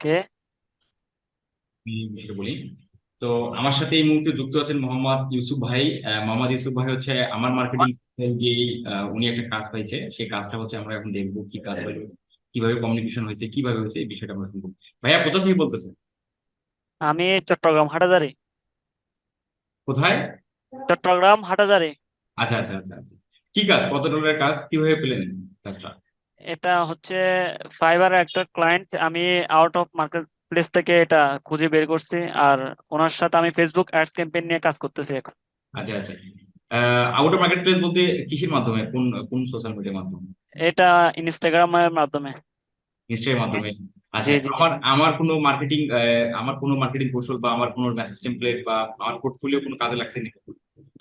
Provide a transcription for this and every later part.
কে? আমি বিষয়টা বলি। তো আমার সাথে এই মুহূর্তে যুক্ত আছেন মোহাম্মদ ইউসুফ ভাই। মোহাম্মদ ইউসুফ ভাই হচ্ছে আমার মার্কেটিং যে উনি একটা কাজ পাইছে, সেই কাজটা হচ্ছে আমরা এখন দেখবো কি কাজ পাইলো, কিভাবে কমিউনিকেশন হয়েছে, কিভাবে হয়েছে, এই বিষয়টা আমরা শুনবো। ভাইয়া কোথা থেকে বলতেছেন? আমি চট্টগ্রাম হাটাজারি। কোথায়? চট্টগ্রাম হাটাজারি। আচ্ছা আচ্ছা আচ্ছা আচ্ছা। কি কাজ, কত ডলারের কাজ, কিভাবে পেলেন কাজটা? এটা হচ্ছে ফাইবারের একটা ক্লায়েন্ট। আমি আউট অফ মার্কেট প্লেস থেকে এটা খুঁজে বের করছি। আর ওনার সাথে আমি ফেসবুক অ্যাডস ক্যাম্পেইন নিয়ে কাজ করতেছি এখন। আচ্ছা আচ্ছা। আউট অফ মার্কেট প্লেস বলতে কিসের মাধ্যমে, কোন কোন সোশ্যাল মিডিয়ার মাধ্যমে? এটা ইনস্টাগ্রামের মাধ্যমে। নিশ্চয়ই মাধ্যমে। জি আচ্ছা, জি। আমার আমার কোনো মার্কেটিং, আমার কোনো মার্কেটিং কৌশল বা আমার কোনো মেসেজ টেমপ্লেট বা আমার পোর্টফোলিও কোনো কাজে লাগছে নাকি?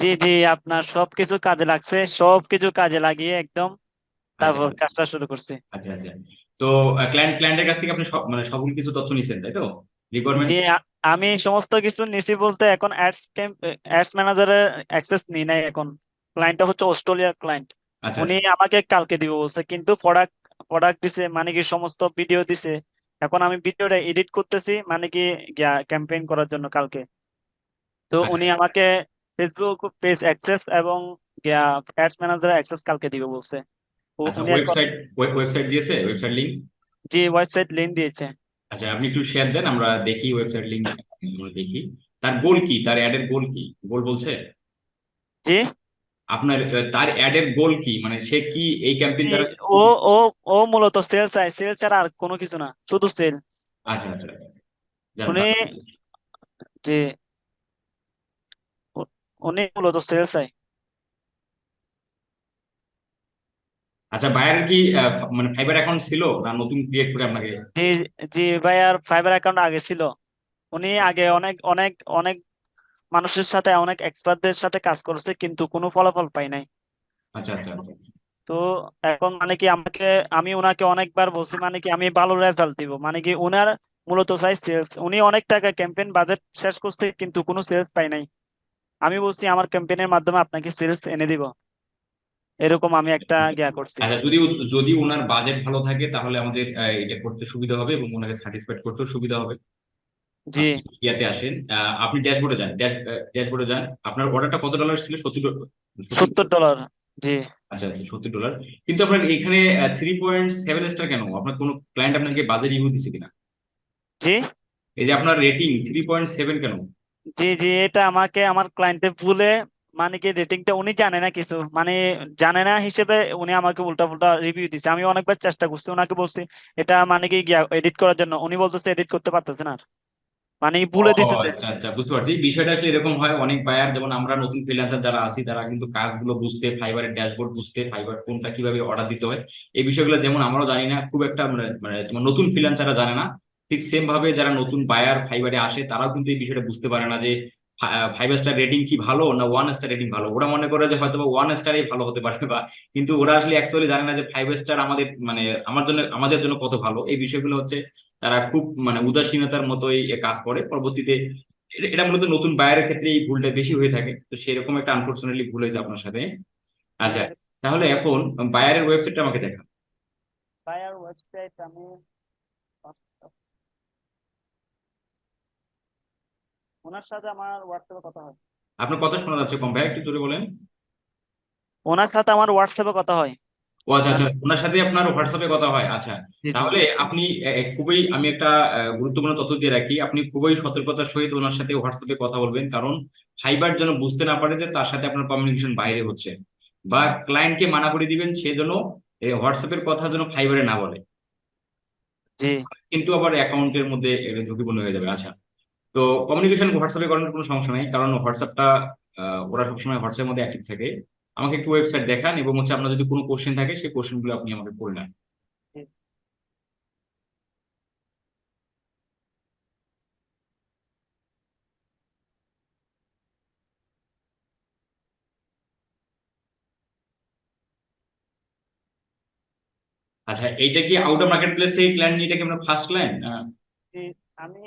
জি জি, আপনার সবকিছু কাজে লাগছে, সবকিছু কাজে লাগিয়ে একদম আচ্ছা তারপর কাজটা শুরু করছি। আচ্ছা আচ্ছা। তো ক্লায়েন্টের কাছ থেকে আপনি সব মানে সকল কিছু তথ্য নিছেন, তাই তো? জি, রিকোয়ারমেন্ট। আমি সমস্ত কিছু নিছি বলতে এখন অ্যাডস ম্যানেজারের অ্যাক্সেস নিই নাই এখন। ক্লায়েন্টটা হচ্ছে অস্ট্রেলিয়ার ক্লায়েন্ট। আচ্ছা উনি আচ্ছা আমাকে কালকে দিব বলছে, কিন্তু প্রোডাক্ট প্রোডাক্ট দিছে, মানে কি সমস্ত ভিডিও দিছে। এখন আমি ভিডিওটা এডিট করতেছি, মানে কি ক্যাম্পেইন করার জন্য কালকে। তো আচ্ছা। উনি আমাকে ফেসবুক পেজ অ্যাক্সেস এবং অ্যাডস ম্যানেজার অ্যাক্সেস কালকে দিব বলছে। আচ্ছা, উনি এখন ওয়েবসাইট দিয়েছে, ওয়েবসাইট লিংক? যে ওয়েবসাইট লিংক দিয়েছে। আচ্ছা, আপনি একটু শেয়ার দেন, আমরা দেখি ওয়েবসাইট লিংক, আমরা দেখি তার গোল কি, তার অ্যাডের গোল কি, গোল বলছে জি আপনার? তার অ্যাডের গোল কি, মানে সে কি এই ক্যাম্পেইন জি। দ্বারা ও ও ও মূলত সেল চায়, সেল ছাড়া আর কোনো কিছু না, শুধু সেল। আচ্ছা আচ্ছা। যাক, উনি যে উ- উনি মূলত সেল চায়। আচ্ছা, বায়ার কি মানে ফাইবার অ্যাকাউন্ট ছিল না নতুন ক্রিয়েট করে আপনাকে? জি জি ভাই, আর ফাইবার অ্যাকাউন্ট আগে ছিল। উনি আগে অনেক অনেক অনেক মানুষের সাথে, অনেক এক্সপার্টদের সাথে কাজ করছে, কিন্তু কোনো ফলাফল পাই নাই। আচ্ছা আচ্ছা আচ্ছা। তো এখন মানে কি আমি ওনাকে অনেকবার বলছি, মানে কি আমি ভালো রেজাল্ট দিব, মানে কি ওনার মূলত চাই সেলস। উনি অনেক টাকা ক্যাম্পেইন বাজেট শেষ করছে, কিন্তু কোনো সেলস পাই নাই। আমি বলছি আমার ক্যাম্পেইনের মাধ্যমে আপনাকে সেলস এনে দিব, এরকম আমি একটা করছি। আচ্ছা, যদি যদি ওনার বাজেট ভালো থাকে তাহলে আমাদের এটা করতে সুবিধা হবে এবং ওনাকে স্যাটিসফাইড করতেও সুবিধা হবে। জি। আপনি ইয়াতে আসেন, আপনি ড্যাশবোর্ডে যান, ড্যাশবোর্ডে যান। আপনার অর্ডারটা কত ডলার ছিল? 70 ডলার? 70। $70। জি আচ্ছা আচ্ছা, 70 ডলার। কিন্তু আপনার এখানে 3.7 স্টার কেন? আপনার কোনো ক্লায়েন্ট আপনাকে বাজে রিভিউ দিচ্ছে কিনা? জি এই যে আপনার রেটিং 3.7 কেন? জি। জি, এটা আমাকে আমার ক্লায়েন্টে ভুলে, মানে কি রেটিংটা উনি জানে না কিছু, মানে জানে না হিসেবে উনি আমাকে উল্টা পুল্টা রিভিউ দিচ্ছে। আমি অনেকবার চেষ্টা করছি, ওনাকে বলছি এটা মানে কি এডিট করার জন্য, উনি বলতেছে এডিট করতে পারতেছে না আর। মানে ও ভুলে দিতেছে। আচ্ছা আচ্ছা, বুঝতে পারছি। বিষয়টা আসলে এরকম হয়, অনেক বায়ার যেমন আমরা নতুন ফ্রিল্যান্সার যারা আছি তারা কিন্তু কাজগুলো বুঝতে, ফাইবারের ড্যাশবোর্ড বুঝতে, ফাইবার কোনটা কিভাবে অর্ডার দিতে হয়, এই বিষয়গুলো যেমন আমরাও জানি না খুব একটা, মানে মানে তোমার নতুন ফ্রিল্যান্সাররা জানে না, ঠিক সেম ভাবে যারা নতুন বায়ার ফাইবারে আসে তারাও কিন্তু এই বিষয়টা বুঝতে পারে না যে 5 স্টার রেটিং কি ভালো না 1 স্টার রেটিং ভালো। ওরা মনে করে যে হয়তো 1 স্টারই ভালো হতে পারে, বা কিন্তু ওরা আসলে অ্যাকচুয়ালি জানে না যে 5 স্টার আমাদের মানে আমাদের জন্য কত ভালো। এই বিষয়গুলো হচ্ছে তারা খুব মানে উদাসীনতার মতোই এ কাজ করে পরবর্তীতে। এটা মূলত নতুন বায়ারের ক্ষেত্রে এই ভুলটা বেশি হয়ে থাকে, তো সেরকম একটা আনফরচুনেটলি ভুল হয়েছে আপনার সাথে। আচ্ছা, তাহলে এখন বায়ারের ওয়েবসাইটটা আমাকে দেখান। বায়ার ওয়েবসাইট আমি ওনার সাথে আমার হোয়াটসঅ্যাপে কথা হয়। আপনার কথা শোনা যাচ্ছে কম, ভাই একটু জোরে বলেন। ওনার সাথে আমার হোয়াটসঅ্যাপে কথা হয়। ও আচ্ছা মানে আচ্ছা, ওনার সাথে আপনার হোয়াটসঅ্যাপে কথা হয়, আচ্ছা। জি জি। তাহলে আপনি খুবই, আমি একটা গুরুত্বপূর্ণ তথ্য দিয়ে রাখি, আপনি খুবই সতর্কতার সহিত ওনার সাথে হোয়াটসঅ্যাপে কথা বলবেন, কারণ ফাইবার যেন বুঝতে না পারে যে তার সাথে আপনার কমিউনিকেশন বাইরে হচ্ছে, বা ক্লায়েন্টকে মানা করে দিবেন সে যেন এই হোয়াটসঅ্যাপের কথা যেন ফাইবারে না বলে, জি কিন্তু আবার অ্যাকাউন্টের মধ্যে এটা ঝুঁকিপূর্ণ হয়ে যাবে। আচ্ছা, তো কমিউনিকেশন হোয়াটসঅ্যাপে করানোর কোনো সমস্যা নেই, কারণ হোয়াটসঅ্যাপটা ওরা সবসময় হোয়াটসঅ্যাপের মধ্যে অ্যাক্টিভ থাকে। আমাকে একটু ওয়েবসাইট দেখান এবং হচ্ছে আপনার যদি কোনো কোশ্চেন থাকে সেই কোশ্চেনগুলো আপনি আমাকে করে নেন। জি। আচ্ছা, এইটা কি আউট অফ মার্কেট প্লেস থেকে ক্লায়েন্ট নিয়ে, এটা কি আমরা ফার্স্ট ক্লায়েন্ট? জি, আমি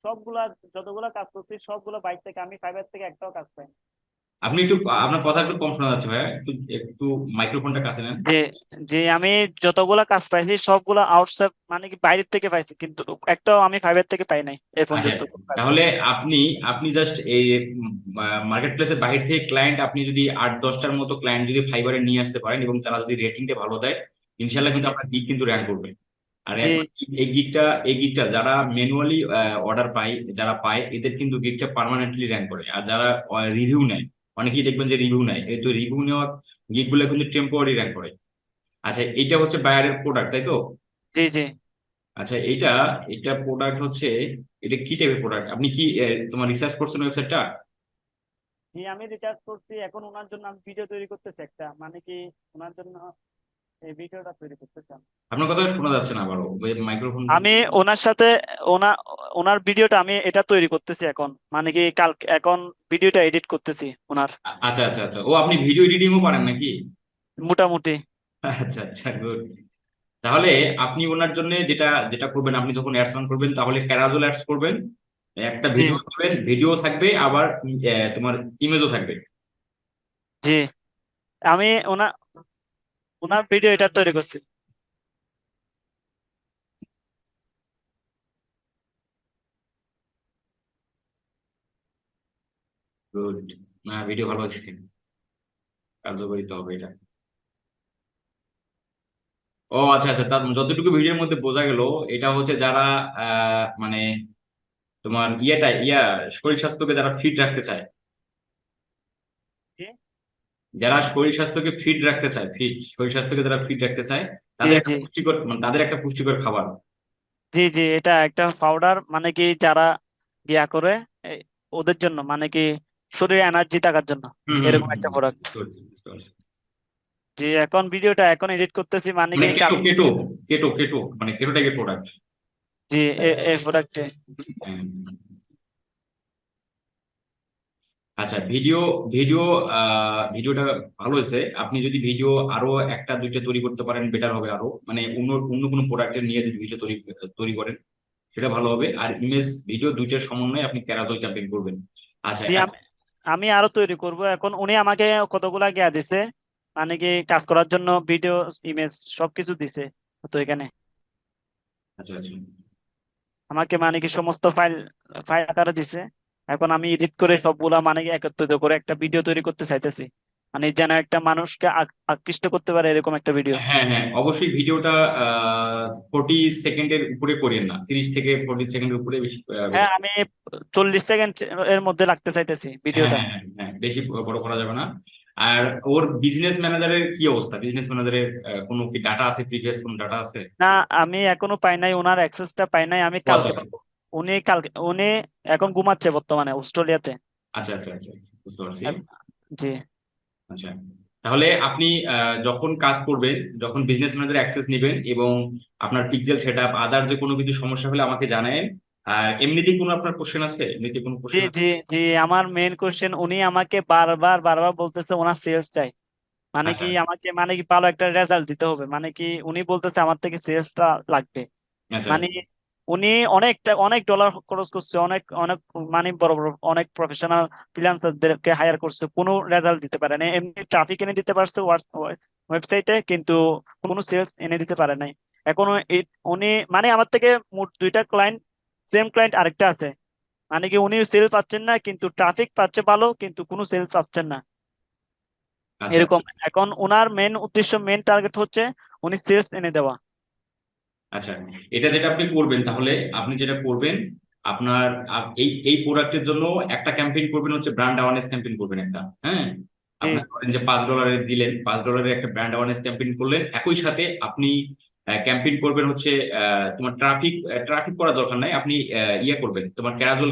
সবগুলা যতগুলা কাজ করছি সবগুলো বাইক থেকে, আমি ফাইবার থেকে একটাও কাজ পাই আপনি একটু, আপনার কথা একটু কম শোনা যাচ্ছে ভাইয়া, একটু একটু মাইক্রোফোনটা কাছে নেন। যে যে আমি যতগুলা কাজ পাইছি সবগুলা আউটসাইড মানে কি বাইরের থেকে পাইছি, কিন্তু একটাও আমি ফাইবার থেকে পাই নাই এ আচ্ছা, পর্যন্ত কোনো কাজ। তাহলে আপনি আপনি জাস্ট এই মার্কেট প্লেসের বাহির থেকে ক্লায়েন্ট, আপনি যদি 8-10টার মতো ক্লায়েন্ট যদি ফাইবারে নিয়ে আসতে পারেন এবং তারা যদি রেটিংটা ভালো দেয়, ইনশাল্লাহ জি কিন্তু আপনার গিগ কিন্তু র্যাঙ্ক করবে। আর জি এখন এই গিগটা যারা ম্যানুয়ালি অর্ডার পায়, যারা পায় এদের কিন্তু গিগটা পার্মানেন্টলি র্যাঙ্ক করে। আর যারা রিভিউ নেয়, অনেকেই দেখবেন যে রিভিউ নেয়, এই তো রিভিউ নেওয়া গিগ গুলো কিন্তু টেম্পোরারি র্যাঙ্ক করে। আচ্ছা, এটা হচ্ছে বায়ারের প্রোডাক্ট, তাই তো? জি জি আচ্ছা, এটা এটা প্রোডাক্ট হচ্ছে, এটা কি টাইপের প্রোডাক্ট? আপনি কি তোমার রিসার্চ করছেন ওয়েবসাইটটা? জি আমি রিচার্জ করছি, এখন ওনার জন্য আমি ভিডিও তৈরি করতেছি একটা, মানে কি ওনার জন্য এই ভিডিওটা তৈরি করতেছি। আপনার কথা শোনা যাচ্ছে না আবারও, মাইক্রোফোন। আমি ওনার সাথে ওনা ওনার ভিডিওটা আমি এটা তৈরি করতেছি এখন, মানে কি কালকে এখন ভিডিওটা এডিট করতেছি ওনার, আচ্ছা আচ্ছা আচ্ছা, ও আপনি ভিডিও এডিটিংও পারেন নাকি? মোটামুটি। আচ্ছা আচ্ছা, গুড। তাহলে আপনি ওনার জন্য যেটা যেটা করবেন, আপনি যখন অ্যাডস রান করবেন তাহলে প্যারাজল অ্যাডস করবেন। একটা জি ভিডিও দিবেন, ভিডিও থাকবে আবার তোমার ইমেজও থাকবে। জি আমি ওনার ভিডিও এটা তৈরি করছি। গুড। না, ভিডিও ভালো আছে, কার্যকরী তো হবে এটা। ও আচ্ছা আচ্ছা, তার যতটুকু ভিডিওর মধ্যে বোঝা গেল, এটা হচ্ছে যারা মানে তোমার শরীর স্বাস্থ্যকে যারা ফিট রাখতে চায়, জি যারা শরীর স্বাস্থ্যকে ফিট রাখতে চায়, শরীর স্বাস্থ্যকে যারা ফিট রাখতে চায়, জি তাদের একটা জি পুষ্টিকর, মানে তাদের একটা পুষ্টিকর খাবার। জি জি এটা একটা পাউডার, মানে কি যারা ইয়া করে এই, ওদের জন্য মানে কি শরীরে এনার্জি থাকার জন্য হুম হুম এরকম হুম একটা হুম, প্রোডাক্ট। বুঝতে পারছি বুঝতে পারছি। জি এখন ভিডিওটা এখন এডিট করতেছি, মানে মানে কি কেটো কালকে। কেটো কেটো কেটো মানে কেটো টাইপের প্রোডাক্ট। জি এই প্রোডাক্টে। আচ্ছা, ভিডিও ভিডিওটা ভালো হয়েছে। আপনি যদি ভিডিও আরো একটা দুইটা তৈরি করতে পারেন, বেটার হবে আরো, মানে অন্য অন্য কোনো প্রোডাক্টের নিয়ে যদি ভিডিও তৈরি তৈরি করেন, সেটা ভালো হবে। আর ইমেজ ভিডিও দুইটার সমন্বয়ে আপনি প্যারাজল ক্যাম্পেইন করবেন। আচ্ছা জি আমি আমি আরো তৈরি করব, এখন উনি আমাকে কতগুলা গিয়া দিছে, মানে কি কাজ করার জন্য ভিডিও ইমেজ সবকিছু দিছে। তো এখানে আচ্ছা আচ্ছা। আমাকে মানে কি সমস্ত ফাইল ফাইল আকারে দিছে। এখন আমি এডিট করে সবগুলা মানে কি একত্রিত করে একটা ভিডিও তৈরি করতে চাইতেছি, মানে যেন একটা মানুষকে আকৃষ্ট করতে পারে এরকম একটা ভিডিও। হ্যাঁ হ্যাঁ, অবশ্যই ভিডিওটা 40 সেকেন্ডের উপরে করিয়েন না, 30 থেকে 40 সেকেন্ডের উপরে বেশি বেশি। হ্যাঁ আমি 40 সেকেন্ড এর মধ্যে রাখতে চাইতেছি হ্যাঁ ভিডিওটা। হ্যাঁ হ্যাঁ হ্যাঁ, বেশি বড় করা যাবে না। আর ওর বিজনেস ম্যানেজারের কি অবস্থা? বিজনেস ম্যানেজারের কোনো কি ডাটা আছে, প্রিভিয়াস কোনো ডাটা আছে? না আমি এখনো পাই নাই, ওনার অ্যাক্সেসটা পাই নাই, আমি ও আচ্ছা কালকে আচ্ছা পাবো। উনি এখন ঘুমাচ্ছে বর্তমানে অস্ট্রেলিয়াতে। আচ্ছা আচ্ছা আচ্ছা, বুঝতে পারছি। এব- জি আচ্ছা, তাহলে আপনি যখন কাজ করবেন, যখন বিজনেস ম্যানেজার অ্যাক্সেস নেবেন এবং আপনার পিক্সেল সেট আপ আদার যে কোনো কিছু সমস্যা হলে আমাকে জানাবেন। আর এমনিতেই কোনো আপনার কোশ্চেন আছে? এমনিতে কোনো জি কোশ্চেন আছে? জি জি আমার মেইন কোশ্চেন, উনি আমাকে বারবার বারবার বলতেছে ওনার সেলস চাই, মানে আচ্ছা কি আমাকে মানে কি ভালো একটা রেজাল্ট দিতে হবে, মানে কি উনি বলতেছে আমার থেকে সেলসটা লাগবে। আচ্ছা মানে আচ্ছা উনি অনেক ডলার খরচ করছে, অনেক অনেক মানে বড় বড় অনেক প্রফেশনাল ফ্রিল্যান্সারদেরকে হায়ার করছে, কোনো রেজাল্ট দিতে পারে না। এমনি ট্রাফিক এনে দিতে পারছে ওয়েবসাইটে, কিন্তু কোনো সেলস এনে দিতে পারে নাই। এখন উনি মানে আমার থেকে মোট দুইটা ক্লায়েন্ট, সেম ক্লায়েন্ট আরেকটা আছে, মানে কি উনি সেল পাচ্ছেন না, কিন্তু ট্রাফিক পাচ্ছে ভালো, কিন্তু কোনো সেল পাচ্ছেন না আচ্ছা এরকম। এখন ওনার মেন উদ্দেশ্য, মেন টার্গেট হচ্ছে উনি সেলস এনে দেওয়া। আচ্ছা, এটা যেটা আপনি করবেন, তাহলে আপনি যেটা করবেন, আপনার এই এই প্রোডাক্টের জন্য একটা ক্যাম্পেইন করবেন, হচ্ছে ব্র্যান্ড অ্যাওয়ারনেস ক্যাম্পেইন করবেন একটা। হ্যাঁ, জি আপনার ধরেন যে $5 দিলেন, $5 একটা ব্র্যান্ড অ্যাওয়ারনেস ক্যাম্পেইন করলেন, একই সাথে আপনি ক্যাম্পেইন করবেন হচ্ছে তোমার ট্রাফিক ট্রাফিক করার দরকার নাই, আপনি ইয়ে করবেন তোমার ক্যারাজল,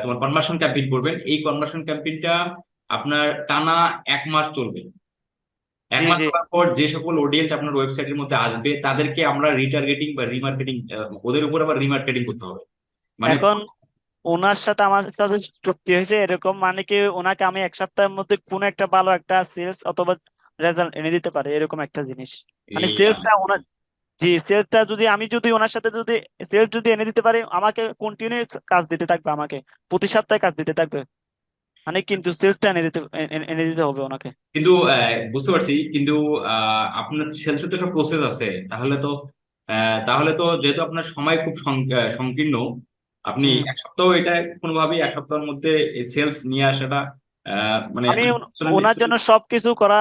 তোমার কনভার্সন ক্যাম্পেইন করবেন। এই কনভার্সন ক্যাম্পেইনটা আপনার টানা 1 মাস চলবে। এক জি মাস জি চলার পর যে সকল অডিয়েন্স আপনার ওয়েবসাইটের মধ্যে আসবে, তাদেরকে আমরা রিটার্গেটিং বা রিমার্কেটিং, ওদের উপর আবার রিমার্কেটিং করতে হবে। মানে এখন ওনার সাথে আমার সাথে চুক্তি হয়েছে এরকম, মানে কি ওনাকে আমি এক সপ্তাহের মধ্যে কোনো একটা ভালো একটা সেলস অথবা রেজাল্ট এনে দিতে পারে এরকম একটা জিনিস, মানে এই সেলসটা ওনার। জি সেলসটা যদি ওনার সাথে যদি সেলস যদি এনে দিতে পারে, আমাকে কন্টিনিউ কাজ দিতে থাকবে, আমাকে প্রতি সপ্তাহে কাজ দিতে থাকবে। মানে কিন্তু সেলসটা এনে দিতে হবে ওনাকে। কিন্তু বুঝতে পারছি, কিন্তু আপনার সেলসের তো একটা প্রসেস আছে। তাহলে তো যেহেতু আপনার সময় খুব সংকীর্ণ, আপনি হুম। এক সপ্তাহ এটা কোনোভাবেই এক সপ্তাহের মধ্যে সেলস নিয়ে আসাটা মানে আমি আমি personally ওনার জন্য সবকিছু করা,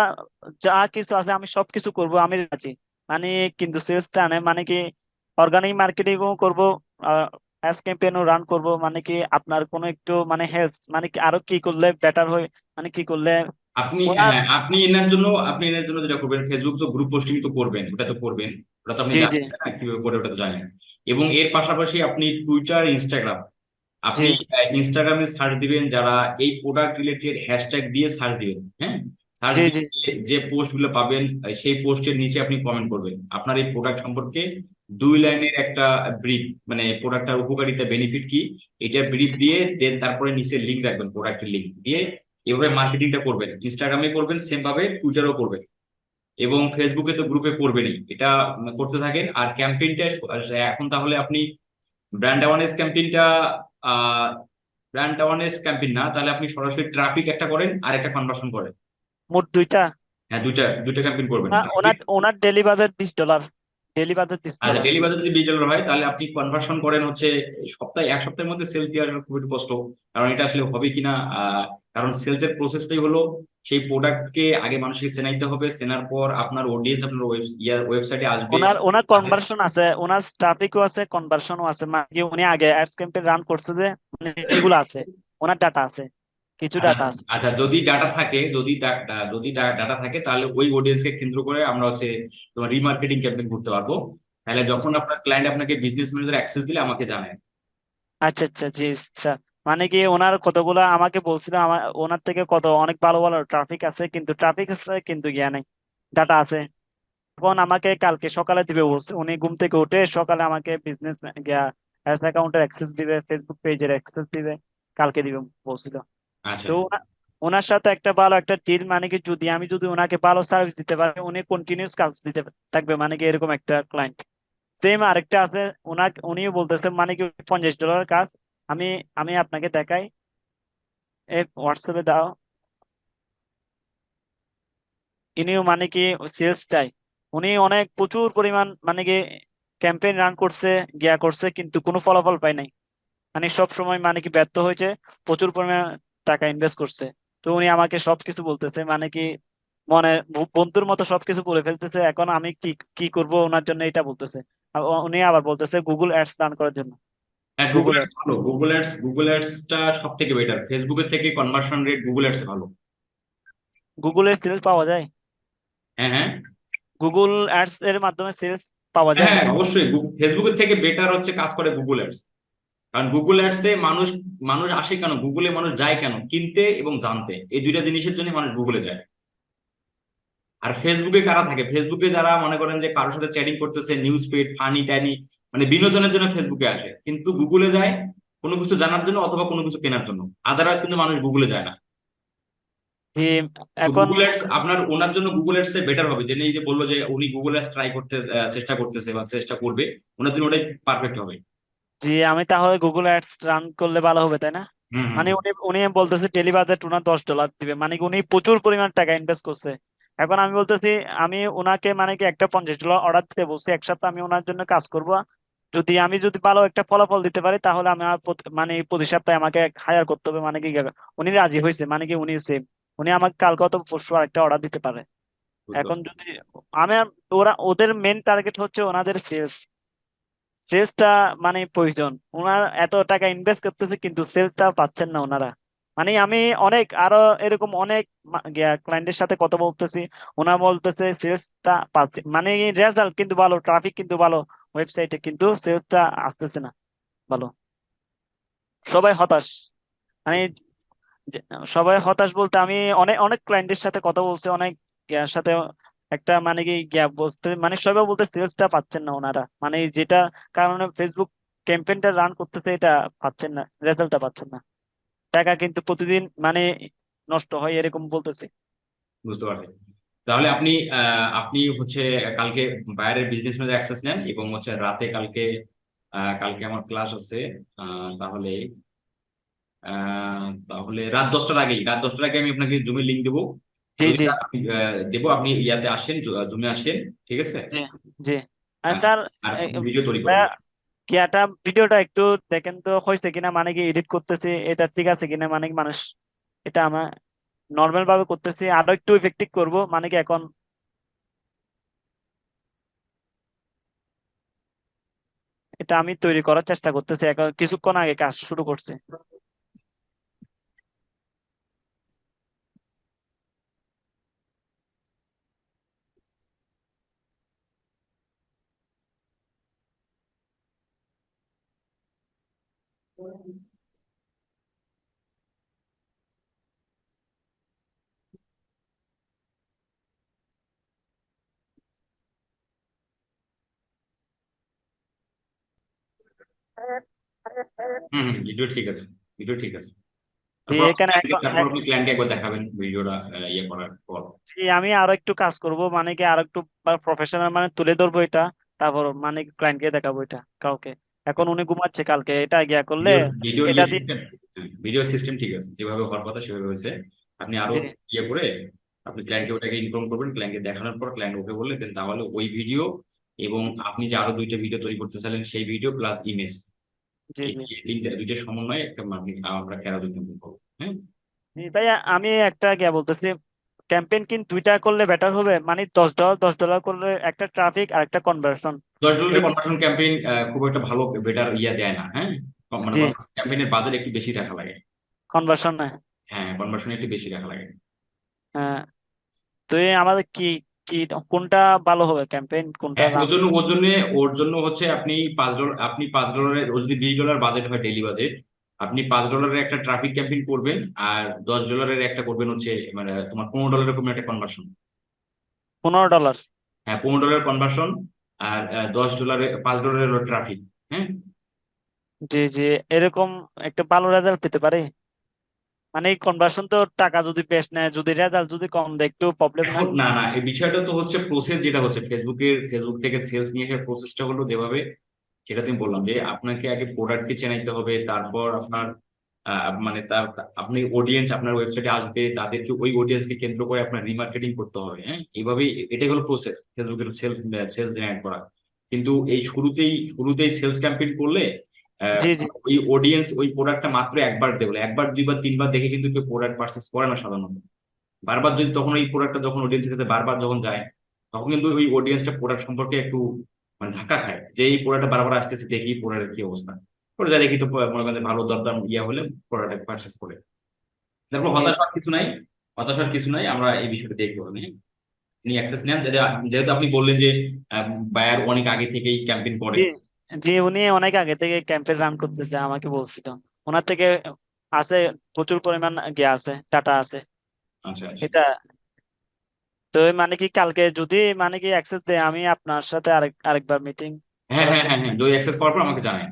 যা কিছু আছে আমি সবকিছু করব, আমি রাজি। মানে কিন্তু সেলসটা আনে মানে কি, অর্গানিক মার্কেটিংও করব, অ্যাড ক্যাম্পেইনও রান করব, মানে কি আপনার কোনো একটু মানে হেল্প, মানে কি আরো কি করলে বেটার হয়, মানে কি করলে আপনি ওনার। হ্যাঁ, আপনি এনার জন্য যেটা করবেন, ফেসবুক তো গ্রুপ পোস্টিং তো করবেন, ওটা তো করবেন, ওটা তো আপনি জি জি জানেন না কিভাবে করে, ওটা তো জানেন। এবং এর পাশাপাশি আপনি টুইটার, ইনস্টাগ্রাম, জি আপনি ইনস্টাগ্রামে সার্চ দিবেন, যারা এই প্রোডাক্ট রিলেটেড হ্যাশট্যাগ দিয়ে সার্চ দিবেন, হ্যাঁ, সার্চ জি দিয়ে জি যে পোস্ট গুলো পাবেন, সেই পোস্টের নিচে আপনি কমেন্ট করবেন আপনার এই প্রোডাক্ট সম্পর্কে 2 লাইনের একটা ব্রিফ, মানে প্রোডাক্টটার উপকারিতা, বেনিফিট কি, এটা ব্রিফ জি। দিয়ে দেন তারপরে নিচে লিঙ্ক রাখবেন, প্রোডাক্টের লিঙ্ক দিয়ে এভাবে মার্কেটিংটা করবেন। ইনস্টাগ্রামে করবেন, সেম ভাবে টুইটারও করবেন, এবং ফেসবুকে তো গ্রুপে করবেনই। এটা করতে থাকেন। আর ক্যাম্পেইনটা এখন তাহলে আপনি ব্র্যান্ড অ্যাওয়ারনেস ক্যাম্পেইনটা, আহ ব্র্যান্ড অ্যাওয়ারনেস ক্যাম্পেইন না, তাহলে আপনি সরাসরি ট্রাফিক একটা করেন আর একটা কনভার্সন করেন। মোট দুইটা। হ্যাঁ, দুইটা দুইটা ক্যাম্পেইন করবেন, ওনার ট্রাফিক। ওনার ওনার ডেলি বাজেট $20, ডেলি বাজেট বিশ আচ্ছা, ডলার ডেলি বাজার যদি $20 হয়, তাহলে আপনি কনভার্সন করেন হচ্ছে এক সপ্তাহের মধ্যে সেল দেওয়া খুব একটু কষ্ট। কারণ এটা আসলে হবে কিনা, কারণ সেলস এর প্রসেসটাই হলো সেই প্রোডাক্টকে আগে মানুষকে চেনাইতে হবে, চেনার পর আপনার অডিয়েন্স আপনার ওয়েবসাইটে আসবে। ওনার ওনার তাদের কনভার্সন আছে, ওনার ট্রাফিকও আছে, কনভার্সনও আছে, মানে কি উনি আগে অ্যাডস ক্যাম্পেইন রান করছে যে, মানে এগুলো আছে, ওনার ডাটা আছে, কিছু আচ্ছা, ডাটা আছে। আচ্ছা, যদি ডাটা থাকে, যদি ডাটা থাকে, তাহলে ওই অডিয়েন্সকে কেন্দ্র করে আমরা হচ্ছে তোমার রিমার্কেটিং ক্যাম্পেইন করতে পারবো। তাহলে যখন আপনার ক্লায়েন্ট আপনাকে বিজনেস ম্যানেজার অ্যাক্সেস দিলে আমাকে জানায়। আচ্ছা আচ্ছা জি স্যার। মানে কি ওনার কতগুলা আমাকে বলছিল, আমার ওনার থেকে কত অনেক ভালো ভালো ট্রাফিক আছে, কিন্তু ট্রাফিক আছে কিন্তু গিয়া নাই, ডাটা আছে। এখন আমাকে কালকে সকালে দিবে বলছে, উনি ঘুম থেকে উঠে সকালে আমাকে বিজনেস গিয়া অ্যাডস অ্যাকাউন্টের অ্যাক্সেস দিবে, ফেসবুক পেজের অ্যাক্সেস দিবে, কালকে দিবে বলছিল। আচ্ছা। তো ওনার সাথে একটা ভালো একটা ডিল, মানে কি যদি ওনাকে ভালো সার্ভিস দিতে পারে, উনি কন্টিনিউস কাজ দিতে থাকবে, মানে কি এরকম একটা ক্লায়েন্ট। সেম আরেকটা আছে, উনিও বলতেছে মানে কি $50 কাজ। আমি আমি আপনাকে দেখাই, হোয়াটসঅ্যাপে দাও। ইনিও মানে কি সেলস চাই, উনি অনেক প্রচুর পরিমাণ মানে কি ক্যাম্পেইন রান করছে, গিয়া করছে, কিন্তু কোনো ফলাফল পায় নাই। মানে সব সময় মানে কি ব্যর্থ হয়েছে, প্রচুর পরিমাণ টাকা ইনভেস্ট করছে। তো উনি আমাকে সবকিছু বলতেছে, মানে কি মনে বন্ধুর মতো সবকিছু বলে ফেলতেছে। এখন আমি কি কি করব ওনার জন্য এটা বলতেছে। আর উনি আবার বলতেছে গুগল অ্যাডস রান করার জন্য। হ্যাঁ, গুগল গুগল অ্যাডস অ্যাডস, ভালো, গুগল অ্যাডসটা সব থেকে বেটার, ফেসবুকের থেকে কনভার্সন রেট গুগল অ্যাডস ভালো। গুগলের সেলস পাওয়া যায়, হ্যাঁ, হ্যাঁ, গুগল অ্যাডস এর মাধ্যমে সেলস পাওয়া হ্যাঁ, যায়। হ্যাঁ, অবশ্যই ফেসবুকের থেকে বেটার হচ্ছে কাজ করে গুগল অ্যাডস। কারণ গুগল অ্যাডসে মানুষ মানুষ আসে কেন, গুগলে মানুষ যায় কেন, কিনতে এবং জানতে, এই দুইটা জিনিসের জন্য মানুষ গুগলে যায়। আর ফেসবুকে কারা থাকে, ফেসবুকে যারা মনে করেন যে কারোর সাথে চ্যাটিং করতেছে, নিউজ ফিড, ফানি টানি, মানে বিনোদনের জন্য ফেসবুকে আসে, কিন্তু গুগলে যায় কোনো কিছু জানার জন্য অথবা কোনো কিছু কেনার জন্য। আদারওয়াইজ কিন্তু মানুষ গুগলে যায় না। যে তো এখন গুগল অ্যাডস আপনার ওনার জন্য গুগল অ্যাডস বেটার হবে, যে এই যে বললো যে উনি গুগল অ্যাডস ট্রাই করতে চেষ্টা করতেছে বা চেষ্টা করবে, ওনার জন্য ওটাই পারফেক্ট হবে। যে আমি তাহলে গুগল অ্যাডস রান করলে ভালো হবে, তাই না? হুম, হুম, মানে হুম। উনি উনি বলতেছে ডেলি বাজেট ওনার $10 দিবে, মানে কি উনি প্রচুর পরিমাণ টাকা ইনভেস্ট করছে। এখন আমি বলতেছি, আমি ওনাকে মানে কি একটা $50 অর্ডার দিতে বলছি, এক সপ্তাহ আমি ওনার জন্য কাজ করব। যদি ভালো একটা ফলাফল দিতে পারি, তাহলে আমি মানে প্রতি সপ্তাহে আমাকে হায়ার করতে হবে, মানে কি উনি রাজি হয়েছে, মানে কি উনি সেম, উনি আমাকে কালকে অত পরশু আরেকটা অর্ডার দিতে পারে। বুঝতে এখন পারছি। যদি আমি ওদের মেন টার্গেট হচ্ছে ওনাদের সেলস, সেলসটা মানে প্রয়োজন। ওনার এত টাকা ইনভেস্ট করতেছে কিন্তু সেলসটা পাচ্ছেন না ওনারা। মানে আমি অনেক আরো এরকম অনেক ক্লায়েন্টের সাথে কথা বলতেছি, ওনারা বলতেছে সেলসটা পাচ্ছে, মানে রেজাল্ট কিন্তু ভালো, ট্রাফিক কিন্তু ভালো ওয়েবসাইটে, কিন্তু সেলসটা আসতেছে না ভালো। সবাই হতাশ, মানে যে- সবাই হতাশ বলতে আমি অনেক অনেক ক্লায়েন্টের সাথে কথা বলছি, অনেক সাথে একটা মানে কি গ্যাপ বসতে, মানে সবাই বলতে সেলসটা পাচ্ছেন না ওনারা, মানে যেটা কারণে ফেসবুক ক্যাম্পেইনটা রান করতেছে এটা পাচ্ছেন না, রেজাল্টটা পাচ্ছেন না, টাকা কিন্তু প্রতিদিন মানে নষ্ট হয় এরকম বলতেছে। বুঝতে পারছি। তাহলে আপনি হচ্ছে কালকে বাইরের বিজনেস ম্যানেজার অ্যাক্সেস নেন, এবং হচ্ছে রাতে কালকে কালকে আমার ক্লাস আছে। তাহলে তাহলে রাত 10টার আগে আমি আপনাকে জুমের লিঙ্ক দেবো। জি যদি জি আপনি দেবো, আপনি ইয়াতে আসেন, জুমে আসেন, ঠিক আছে? জি জি। আর আর স্যার, আর এই, ভিডিও তৈরি করবেন। ভাইয়া, কি একটা ভিডিওটা একটু দেখেন তো হয়েছে কিনা, মানে কি এডিট করতেছি এটা ঠিক আছে কিনা, মানে কি মানুষ এটা আমার নর্মাল ভাবে করতেছি, আরো একটু ইফেক্টিভ করব, মানে কি এখন এটা আমি তৈরি করার চেষ্টা করতেছি, এখন কিছুক্ষণ আগে কাজ শুরু করছি। হুম হুম, ভিডিও ঠিক আছে, ভিডিও ঠিক আছে। যে তারপর এখানে তারপর আপনি ক্লায়েন্টকে একবার দেখাবেন ভিডিওটা ইয়ে করার পর। জি, আমি আরো একটু কাজ করব, মানে কি আরো একটু প্রফেশনাল মানে তুলে ধরবো এটা, তারপর মানে ক্লায়েন্টকে দেখাবো এটা কাউকে। এখন উনি ঘুমাচ্ছে, কালকে এটা গিয়া করলে ভিডিওর ভিডিওর এটা ইয়ে দিয়ে। সিস্টেম, ভিডিও সিস্টেম ঠিক আছে, যেভাবে হওয়ার কথা সেভাবে হয়েছে। আপনি আরো জি ইয়ে করে আপনি জি ক্লায়েন্টকে ওটাকে ইনফর্ম করবেন, ক্লায়েন্টকে দেখানোর পর ক্লায়েন্ট ওকে বললে দেন তাহলে ওই ভিডিও এবং আপনি যে আরো 2টা ভিডিও তৈরি করতে চাইলেন সেই ভিডিও প্লাস ইমেজ, জি এই জি দুইটা সমন্বয়ে একটা আমরা ক্যারাও দিতে পারবো। হ্যাঁ, জি। ভাইয়া, আমি একটা গিয়া বলতেছি, ক্যাম্পেইন কিন্তু দুইটা করলে বেটার হবে, মানে $10 করলে একটা ট্রাফিক আর একটা কনভার্সন। $10 এই কনভার্সন ক্যাম্পেইন খুব একটা ভালো বেটার ইয়া দেয় না। হ্যাঁ, মানে জি, ক্যাম্পেইনের বাজেট একটু বেশি রাখা লাগে। কনভার্সন না। হ্যাঁ, কনভার্সন একটু বেশি রাখা লাগে। হ্যাঁ, তো আমাদের কি কি কোনটা ভালো হবে, ক্যাম্পেইন কোনটা হ্যাঁ, রান? ওর জন্য হচ্ছে আপনি $5, আপনি $5, ও যদি $20 বাজেট হয় ডেইলি বাজেট, আপনি $5 একটা ট্রাফিক ক্যাম্পেইন করবেন, আর $10 একটা করবেন হচ্ছে মানে তোমার $15 কোনো একটা কনভার্সন। $15। হ্যাঁ, $15 কনভার্সন, আর $10 $5 হলো ট্রাফিক। হ্যাঁ, জি জি, এরকম একটা ভালো রেজাল্ট পেতে পারে, মানে কনভার্সন তো টাকা যদি বেশ নেয়, যদি রেজাল্ট যদি কম দেয় একটু প্রবলেম না? এখন না না, এই বিষয়টা তো হচ্ছে প্রসেস, যেটা হচ্ছে ফেসবুক থেকে সেলস নিয়ে আসার প্রসেসটা হলো যেভাবে, সেটা তুমি বললাম যে আপনাকে আগে প্রোডাক্টকে চেনাইতে হবে, তারপর আপনার মানে আপনি অডিয়েন্স আপনার ওয়েবসাইটে আসবে, তাদেরকে ওই অডিয়েন্সকে কেন্দ্র করে আপনার রিমার্কেটিং করতে হবে। হ্যাঁ, এইভাবেই এটাই হলো প্রসেস ফেসবুকের সেলস সেলস জেনারেট করা। কিন্তু এই শুরুতেই সেলস ক্যাম্পেইন করলে আহ, জি জি ওই অডিয়েন্স ওই প্রোডাক্টটা মাত্র একবার দেখলো, একবার দুইবার তিনবার দেখে কিন্তু কেউ প্রোডাক্ট পারচেস করে না সাধারণত। বারবার যদি তখন ওই প্রোডাক্টটা যখন অডিয়েন্সের কাছে বারবার যখন যায়, তখন কিন্তু ওই অডিয়েন্সটা প্রোডাক্ট সম্পর্কে একটু মানে ধাক্কা খায়, যে এই প্রোডাক্টটা বারবার আসতেছে, দেখি প্রোডাক্টের কি অবস্থা। পরে যা দেখি তো মনে করেন যে ভালো দরদাম ইয়া হলে প্রোডাক্ট পারচেস করে। তারপর জি হতাশার কিছু নাই, আমরা এই বিষয়টা দেখবো। আপনি অ্যাক্সেস নেন, যেহেতু আপনি বললেন যে বায়ার অনেক আগে থেকেই ক্যাম্পেইন করে। জি জি, উনি অনেক আগে থেকে ক্যাম্পেইন রান করতেছে, আমাকে বলছিল। ওনার থেকে আছে, প্রচুর পরিমাণ গিয়ে আছে, ডাটা আছে আচ্ছা আচ্ছা। এটা। তো মানে কি কালকে যদি মানে কি অ্যাক্সেস দেয়, আমি আপনার সাথে আরেকবার মিটিং হ্যাঁ করার হ্যাঁ হ্যাঁ হ্যাঁ, যদি অ্যাক্সেস পাওয়ার পর আমাকে জানাই।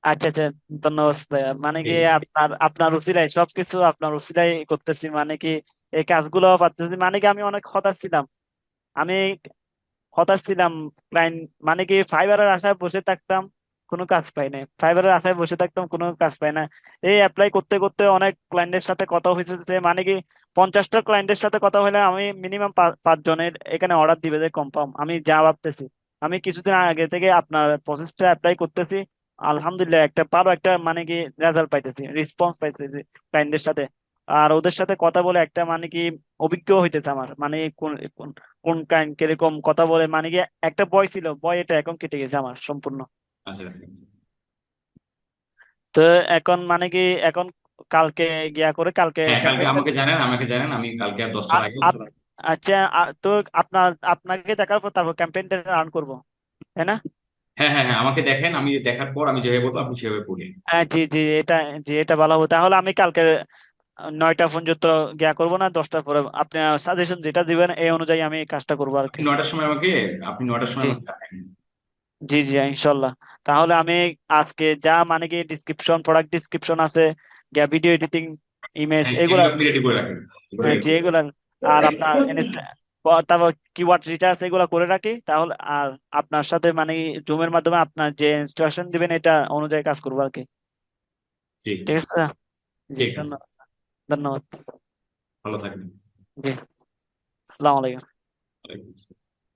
আচ্ছা আচ্ছা, ধন্যবাদ ভাইয়া। মানে কি ঠিক আছে। আপনার আপনার উসিলায় সবকিছু আপনার উসিলায় করতেছি, মানে কি এই কাজগুলো পারতেছি, মানে কি আমি অনেক হতাশ ছিলাম। আমি হতাশ ছিলাম, ক্লায়েন্ট মানে কি ফাইবারের আশায় বসে থাকতাম, কোনো কাজ পাই না, ফাইবারের আশায় বসে থাকতাম, কোনো কাজ পাই না। এই অ্যাপ্লাই করতে করতে অনেক ক্লায়েন্টের সাথে কথা হয়েছে, মানে কি 50টা ক্লায়েন্টের সাথে কথা হলে আমি মিনিমাম 5 জনের এখানে অর্ডার দিবে যে কনফার্ম, আমি যা ভাবতেছি। আমি কিছুদিন আগে থেকে আপনার প্রসেসটা অ্যাপ্লাই করতেছি, আলহামদুলিল্লাহ একটা ভালো একটা মানে কি রেজাল্ট পাইতেছি, রেসপন্স পাইতেছি ক্লায়েন্টের সাথে। আর ওদের সাথে কথা বলে একটা মানে কি অভিজ্ঞ হইতেছে আমার, মানে কোন কাইন্ড কিরকম কথা বলে, মানে কি একটা ভয় ছিল, ভয় এটা এখন কেটে গেছে আমার সম্পূর্ণ। আচ্ছা আচ্ছা। তো এখন মানে কি এখন কালকে গিয়া করে কালকে হ্যাঁ, কালকে ক্যাম্পেইনটা। আমাকে জানেন, আমি কালকে আর 10টার আগে। আচ্ছা, তো আপনাকে দেখার পর তারপর ক্যাম্পেইনটা রান করব, তাই না? হ্যাঁ হ্যাঁ হ্যাঁ, আমাকে দেখেন, আমি দেখার পর আমি যেভাবে বলবো আপনি সেভাবে পড়ি। হ্যাঁ জি জি, এটা জি এটা ভালো হবে, তাহলে আমি কালকে 9টা পর্যন্ত গিয়া করবো না 10টার পরে, আপনি সাজেশন যেটা দিবেন এই অনুযায়ী আমি কাজটা করবো আর আপনি কি। 9টার সময় আমাকে আপনি 9টার সময় জি আমাকে জানাবেন। জি জি, ইনশাল্লাহ। তাহলে আমি আজকে যা মানে কি ডিসক্রিপশন, প্রোডাক্ট ডিসক্রিপশন আছে, ভিডিও এডিটিং, ইমেজ, হ্যাঁ, এগুলা, এগুলো আপনি রেডি করে রাখেন। এগুলো ready জি করে এগুলা, আর আপনার তারপর কিওয়ার্ড রিসার্চ এগুলা করে রাখি তাহলে। আর আপনার সাথে মানে জুমের মাধ্যমে আপনার যে ইনস্ট্রাকশন দিবেন এটা অনুযায়ী কাজ করবো আর কি। রাখেন। জি। ঠিক আছে। জি, ঠিক আছে, ধন্যবাদ। ধন্যবাদ। ভালো থাকবেন। জি, আসসালামু আলাইকুম। ওয়ালাইকুম আসসালাম।